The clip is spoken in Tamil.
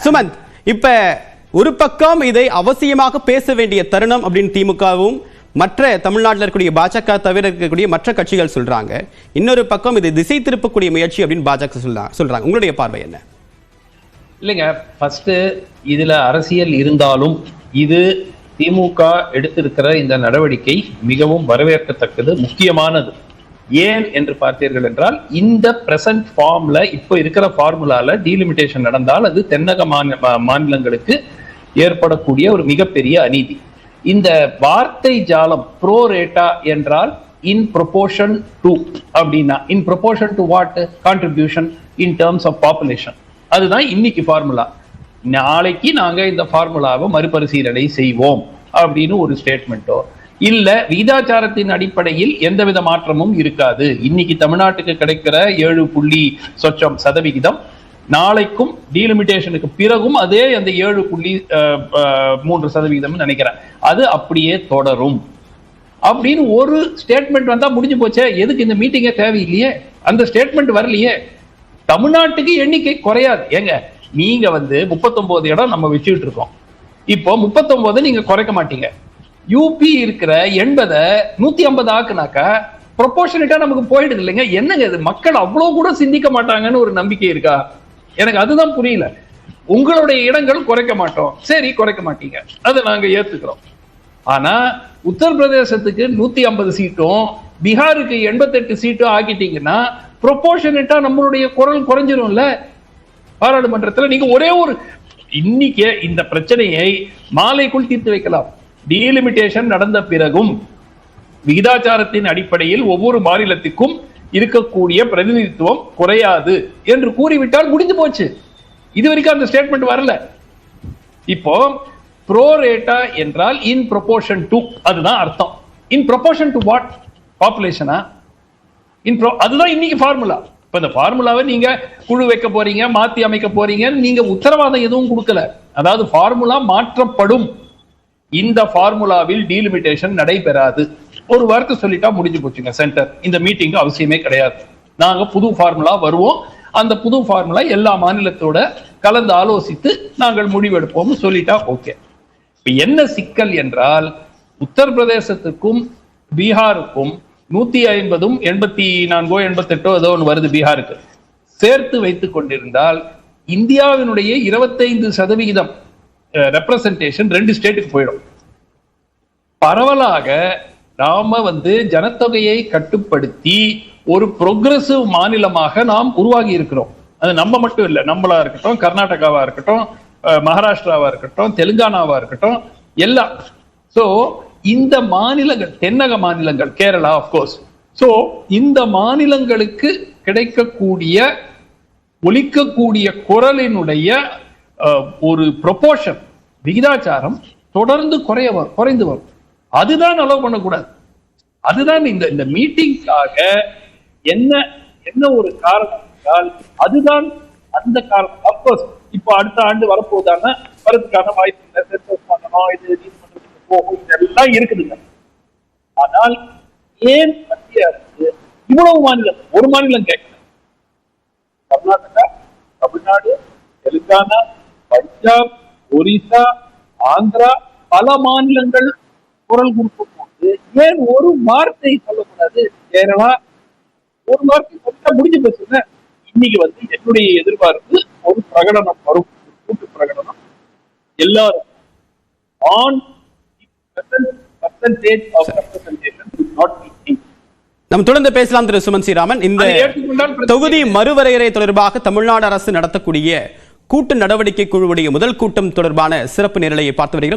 சுமந்த், இப்ப ஒரு பக்கம் இதை அவசியமாக பேச வேண்டிய தருணம் அப்படின்னு திமுகவும் மற்ற தமிழ்நாட்டில் இருக்கக்கூடிய பாஜக தவிர இருக்கக்கூடிய மற்ற கட்சிகள் சொல்றாங்க. இன்னொரு பக்கம் இது திசை திருப்பக்கூடிய முயற்சி அப்படின்னு பாஜக சொல்றாங்க. உங்களுடைய பார்வை என்ன? இல்லைங்க, ஃபர்ஸ்ட் இதுல அரசியல் இருந்தாலும் இது திமுக எடுத்திருக்கிற இந்த நடவடிக்கை மிகவும் வரவேற்கத்தக்கது, முக்கியமானது. ஏன் என்று பார்த்தீர்கள் என்றால், இந்த பிரசன்ட் ஃபார்ம்ல இப்போ இருக்கிற ஃபார்முலால டீலிமிட்டேஷன் நடந்தால் அது தென்னக மாநிலங்களுக்கு ஏற்படக்கூடிய ஒரு மிகப்பெரிய அநீதி. இந்த வார்த்தை ஜாலம் ப்ரோ ரேட்டா என்றால் இன் ப்ரொபோர்ஷன் டு அப்படின்னா, in proportion to what? Contribution in terms of population. அதுதான் இன்னைக்கு ஃபார்முலா. நாளைக்கு நாங்க இந்த ஃபார்முலாவை மறுபரிசீலனை செய்வோம் அப்படின்னு ஒரு ஸ்டேட்மெண்ட்டோ இல்ல விகிதாச்சாரத்தின் அடிப்படையில் எந்தவித மாற்றமும் இருக்காது. இன்னைக்கு தமிழ்நாட்டுக்கு கிடைக்கிற 7% நாளைக்கும் டீலிமிட்டேஷனுக்கு பிறகும் அதே அந்த 7.3% நினைக்கிறேன், அது அப்படியே தொடரும் அப்படின்னு ஒரு ஸ்டேட்மெண்ட் வந்தா முடிஞ்சு போச்சே. எதுக்கு இந்த மீட்டிங்கே தேவையில்லையே? அந்த ஸ்டேட்மெண்ட் வரலையே. தமிழ்நாட்டுக்கு எண்ணிக்கை குறையாது. ஏங்க, நீங்க 39 இடம் நம்ம வச்சுக்கிட்டு இருக்கோம். இப்போ 39 நீங்க குறைக்க மாட்டீங்க. யூபி இருக்கிற 80 150 ஆக்குனாக்கா ப்ரொபோர்ஷனேட்டா நமக்கு போயிடுது இல்லைங்க. என்னங்க இது? மக்கள் அவ்வளவு கூட சிந்திக்க மாட்டாங்கன்னு ஒரு நம்பிக்கை இருக்கா? எனக்கு அதுதான் புரியல. உங்களுடைய இடங்கள் குறைக்க மாட்டோம், சரி குறைக்க மாட்டீங்க, அதை நாங்க ஏத்துக்கிறோம். ஆனா உத்தரப்பிரதேசத்துக்கு 150 சீட்டும் பீகாருக்கு 88 சீட்டும் ஆக்கிட்டீங்கன்னா ப்ரொபோர்ஷனேட்டா நம்மளுடைய குரல் குறைஞ்சிரும்ல பாராளுமன்றத்தில். நீங்க ஒரே ஒரு இன்னைக்கு இந்த பிரச்சனையை மாலைக்குள் தீர்த்து வைக்கலாம். டீலிமிட்டேஷன் நடந்த பிறகும் விகிதாச்சாரத்தின் அடிப்படையில் ஒவ்வொரு மாநிலத்துக்கும் இருக்கக்கூடிய பிரதிநிதித்துவம் குறையாது என்று கூறிவிட்டால் முடிஞ்சு போச்சு. இதுவரைக்கும் அந்த ஸ்டேட்மெண்ட் வரல. இப்போ ப்ரோ ரேட்டா என்றால் இன் ப்ரொபோர்ஷன் டு, அதுதான் அர்த்தம். In proportion to what? பாப்புலேஷனா? அதுதான் இன்னைக்கு ஃபார்முலா. இப்ப இந்த ஃபார்முலாவை நீங்க குழு வைக்க போறீங்க, மாத்தி அமைக்க போறீங்க, நீங்க உத்தரவாதம் எதுவும் கொடுக்கல. அதாவது ஃபார்முலா மாற்றப்படும், இந்த ஃபார்முலாவில் டீலிமிட்டேஷன் நடைபெறாது. ஒரு வார்த்தை சொல்லிட்டா முடிஞ்சு போச்சுங்க சென்டர். இந்த மீட்டிங் அவசியமே கிடையாது. நாங்க புது ஃபார்முலா வருவோம், அந்த புது ஃபார்முலா எல்லா மாநிலத்தோட கலந்து ஆலோசித்து நாங்கள் முடிவெடுப்போம் சொல்லிட்டா ஓகே. இப்ப என்ன சிக்கல் என்றால், உத்தரப்பிரதேசத்துக்கும் பீகாருக்கும் 150 84 88 ஏதோ ஒன்று வருது பீகாருக்கு சேர்த்து வைத்துக் கொண்டிருந்தால் இந்தியாவினுடைய 25% ரெப்ரசன்டேஷன் 2 ஸ்டேட்டுக்கு போயிடும். பரவலாக நாம ஜனத்தொகையை கட்டுப்படுத்தி ஒரு ப்ரோக்ரசிவ் மாநிலமாக நாம் உருவாகி இருக்கிறோம். அது நம்ம மட்டும் இல்லை, நம்மளா இருக்கட்டும், கர்நாடகாவா இருக்கட்டும், மகாராஷ்டிராவா இருக்கட்டும், தெலுங்கானாவா இருக்கட்டும், எல்லாம். சோ இந்த மாநிலங்கள், தென்னக மாநிலங்கள், கேரளா ஆஃப்கோர்ஸ், சோ இந்த மாநிலங்களுக்கு கிடைக்கக்கூடிய ஒலிக்கக்கூடிய குரலினுடைய ஒரு ப்ரொபோர்ஷன், விகிதாச்சாரம் தொடர்ந்து குறைந்து வரும். அதுதான் அலோவ் பண்ணக்கூடாது. அதுதான் இந்த மீட்டிங்காக என்ன ஒரு காரணம் என்றால், அதுதான் அந்த காரணம். அப்கோர்ஸ் இப்போ அடுத்த ஆண்டு வரதுக்கான வாய்ப்பு போகும், இதெல்லாம் இருக்குதுங்க. ஆனால் ஏன் மத்திய அரசு இவ்வளவு மாநிலம், ஒரு மாநிலம் கேட்கல? கர்நாடகா, தமிழ்நாடு, தெலுங்கானா, பஞ்சாப், ஒரிசா, ஆந்திரா, பல மாநிலங்கள் குரல் கொடுக்கும் போது ஏன் ஒரு வார்த்தை சொல்லக்கூடாது? கேரளா ஒரு வார்த்தை சொல்ல முடிஞ்சு போச்சுங்க. இன்னைக்கு என்னுடைய எதிர்பார்ப்பு ஒரு பிரகடனம் வரும், கூட்டு பிரகடனம். எல்லாரும் ஆன் நம்ம தொடர்ந்து பேசலாம். திரு சுமந்த் ஸ்ரீராமன், இந்த தொகுதி மறுவரையறை தொடர்பாக தமிழ்நாடு அரசு நடத்தக்கூடிய கூட்டு நடவடிக்கை குழுவுடைய முதல் கூட்டம் தொடர்பான சிறப்பு நேரலையை பார்த்து வருகிறோம்.